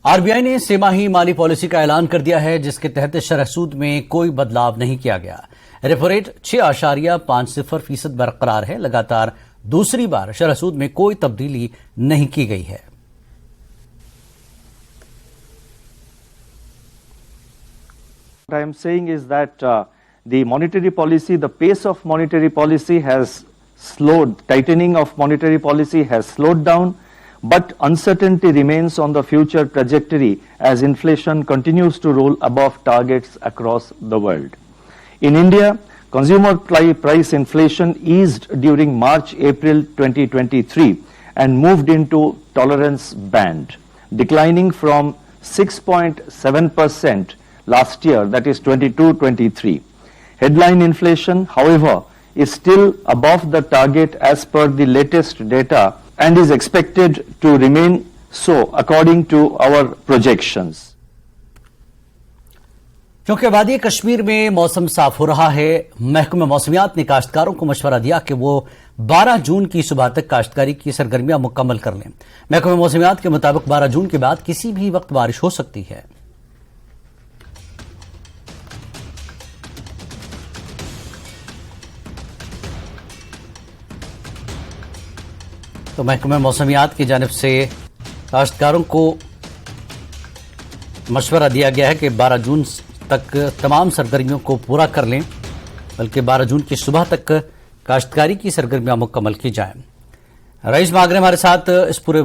RBI ने तिमाही माली policy का ऐलान कर दिया है, जिसके तहत शरह सूद में कोई बदलाव नहीं किया गया। रेपो रेट 6.50% बरकरार है। लगातार दूसरी बार शरह सूद में कोई तब्दीली नहीं की गई है। What I am saying is that the monetary policy, the pace of monetary policy has slowed, tightening of monetary policy has slowed down, but uncertainty remains on the future trajectory as inflation continues to roll above targets across the world. In India, consumer price inflation eased during March-April 2023 and moved into tolerance band, declining from 6.7% last year, that is 22-23. Headline inflation, however, is still above the target as per the latest data and is expected to remain so according to our projections. क्योंकि वादी कश्मीर में मौसम साफ हो रहा है, महकमा मौसमियात ने काश्तकारों को मशवरा दिया कि वो 12 जून की सुबह तक काश्तकारी की सरगर्मियां मुकम्मल कर लें। महकमा मौसमियात के मुताबिक 12 जून के बाद किसी भी वक्त बारिश हो सकती है। तो महकमा मौसमियात की जानिब से काश्तकारों को मशवरा दिया गया है कि 12 जून तक तमाम सरगर्मियों को पूरा कर लें, बल्कि 12 जून की सुबह तक काश्तकारी की सरगर्मियां मुकम्मल की जाएं। रईस मागरे हमारे साथ इस पूरे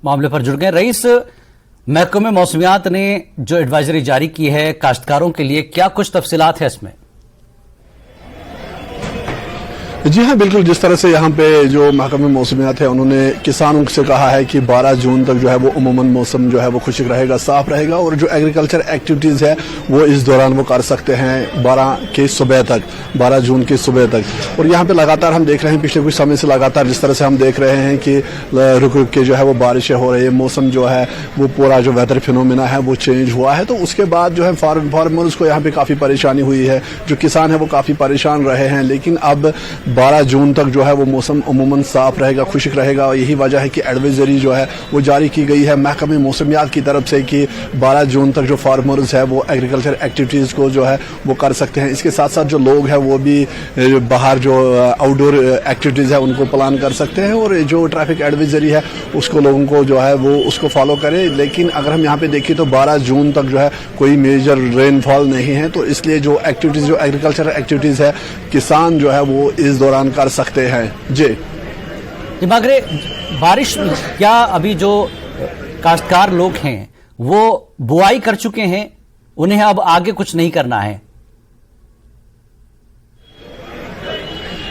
मामले पर जुड़ गए। रईस, महकमा मौसमियात ने जो एडवाइजरी जारी की है काश्तकारों के लिए, क्या कुछ तफसीलात है इसमें? जी हाँ, बिल्कुल। जिस तरह से यहाँ पे जो महकमा मौसमियात है उन्होंने किसानों से कहा है कि 12 जून तक जो है वो उमूमन मौसम जो है वो खुशक रहेगा, साफ रहेगा और जो एग्रीकल्चर एक्टिविटीज़ है वो इस दौरान वो कर सकते हैं 12 जून की सुबह तक। और यहाँ पे लगातार हम देख रहे हैं पिछले कुछ समय से लगातार जिस तरह से हम देख रहे हैं कि रुक रुक के जो है वो बारिशें हो रही है, मौसम जो है वो पूरा जो वेदर फिनोमिना है वो चेंज हुआ है। तो उसके बाद जो है फार्मर्स को यहाँ पे काफ़ी परेशानी हुई है, जो किसान है वो काफ़ी परेशान रहे हैं। लेकिन अब 12 जून तक जो है वो मौसम अमूमन साफ रहेगा, खुशक रहेगा। और यही वजह है कि एडवाइजरी जो है वो जारी की गई है महकमे मौसमियात की तरफ से कि 12 जून तक जो फार्मर्स है वो एग्रीकल्चर एक्टिविटीज़ को जो है वो कर सकते हैं। इसके साथ साथ जो लोग हैं वो भी बाहर जो आउटडोर एक्टिविटीज़ है उनको प्लान कर सकते हैं और जो ट्रैफिक एडवाइजरी है उसको लोगों को जो है वो उसको फॉलो करें। लेकिन अगर हम यहाँ पे देखें तो 12 जून तक जो है कोई मेजर रेनफॉल नहीं है, तो इसलिए जो एक्टिविटीज़ जो एग्रीकल्चर एक्टिविटीज़ है किसान जो है वो इस दौरान कर सकते हैं। जी मागरे, बारिश क्या अभी जो काश्तकार लोग हैं वो बुआई कर चुके हैं, उन्हें अब आगे कुछ नहीं करना है?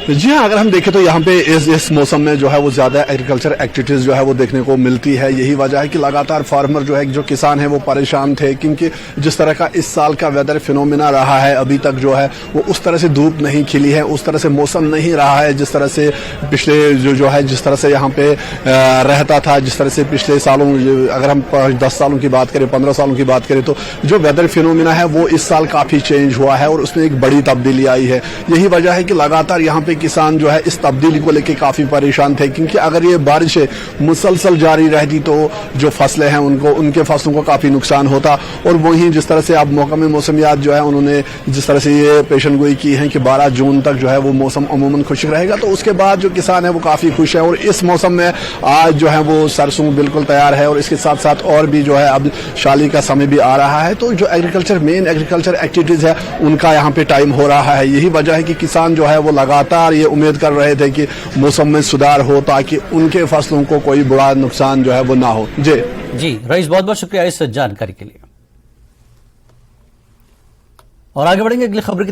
जी हाँ, अगर हम देखें तो यहाँ पे इस मौसम में जो है वो ज्यादा एग्रीकल्चर एक्टिविटीज जो है वो देखने को मिलती है। यही वजह है कि लगातार फार्मर जो है जो किसान है वो परेशान थे, क्योंकि जिस तरह का इस साल का वेदर फिनोमिना रहा है अभी तक जो है वो उस तरह से धूप नहीं खिली है, उस तरह से मौसम नहीं रहा है जिस तरह से पिछले जो है जिस तरह से यहाँ पे रहता था, जिस तरह से पिछले सालों अगर हम 10 सालों की बात करें, 15 सालों की बात करें तो जो वेदर फिनोमिना है वो इस साल काफी चेंज हुआ है और उसमें एक बड़ी तब्दीली आई है। यही वजह है कि लगातार यहाँ पे किसान जो है इस तब्दीली को लेकर काफी परेशान थे, क्योंकि अगर ये बारिशें मुसलसल जारी रहती तो जो फसलें हैं उनके फसलों को काफी नुकसान होता। और वहीं जिस तरह से अब महकमा मौसमियात जो है उन्होंने जिस तरह से ये पेशेंटगोई की है कि 12 जून तक जो है वो मौसम अमूमन खुशक रहेगा, तो उसके बाद जो किसान है वो काफी खुश है। और इस मौसम में आज जो है वो सरसों बिल्कुल तैयार है और इसके साथ साथ और भी जो है अब शाली का समय भी आ रहा है, तो जो मेन एग्रीकल्चर एक्टिविटीज है उनका यहाँ पे टाइम हो रहा है। यही वजह है कि किसान जो है वो लगातार ये उम्मीद कर रहे थे कि मौसम में सुधार हो ताकि उनके फसलों को कोई बड़ा नुकसान जो है वो ना हो। जी रईस, बहुत बहुत शुक्रिया इस जानकारी के लिए। और आगे बढ़ेंगे अगली खबर की